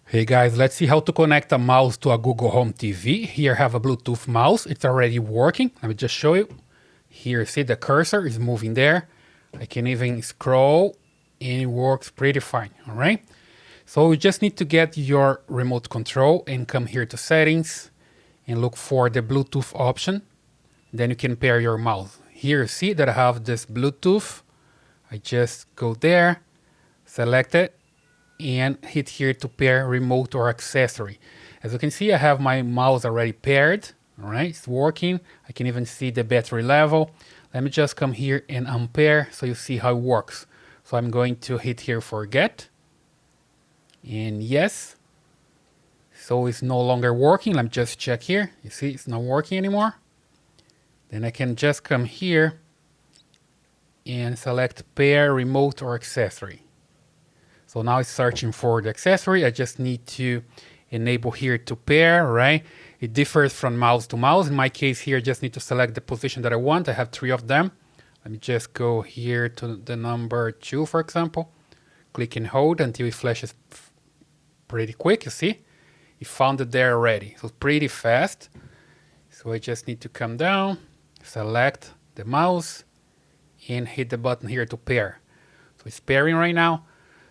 Hey guys, let's see how to connect a mouse to a Google Home TV. Here I have a Bluetooth mouse. It's already working. Let me just show you. Here, see the cursor is moving there. I can even scroll and it works pretty fine, all right? So you just need to get your remote control and come here to settings and look for the Bluetooth option. Then you can pair your mouse. Here, see that I have this Bluetooth. I just go there, select it, and hit here to pair remote or accessory. As you can see, I have my mouse already paired. All right, it's working. I can even see the battery level. Let me just come here and unpair so you see how it works. So I'm going to hit here forget. And yes. So it's no longer working. Let me just check here. You see it's not working anymore. Then I can just come here and select pair remote or accessory. So now it's searching for the accessory. I just need to enable here to pair, right? It differs from mouse to mouse. In my case here, I just need to select the position that I want. I have 3 of them. Let me just go here to the number 2, for example. Click and hold until it flashes pretty quick, you see? It found it there already. So pretty fast. So I just need to come down, select the mouse, and hit the button here to pair. So it's pairing right now.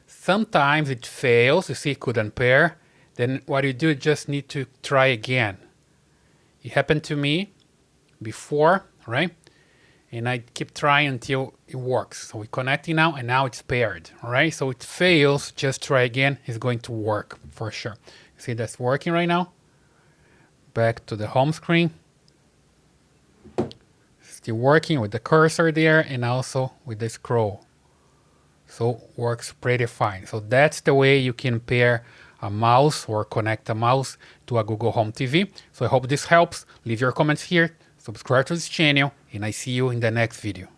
Sometimes it fails, you see it couldn't pair. Then what you do, you just need to try again. It happened to me before, right? And I keep trying until it works. So we're connecting now and now it's paired, all right? So it fails, just try again, it's going to work for sure. You see that's working right now. Back to the home screen. Still working with the cursor there and also with the scroll. So works pretty fine. So that's the way you can pair a mouse or connect a mouse to a Google Home TV. So I hope this helps. Leave your comments here, subscribe to this channel, and I see you in the next video.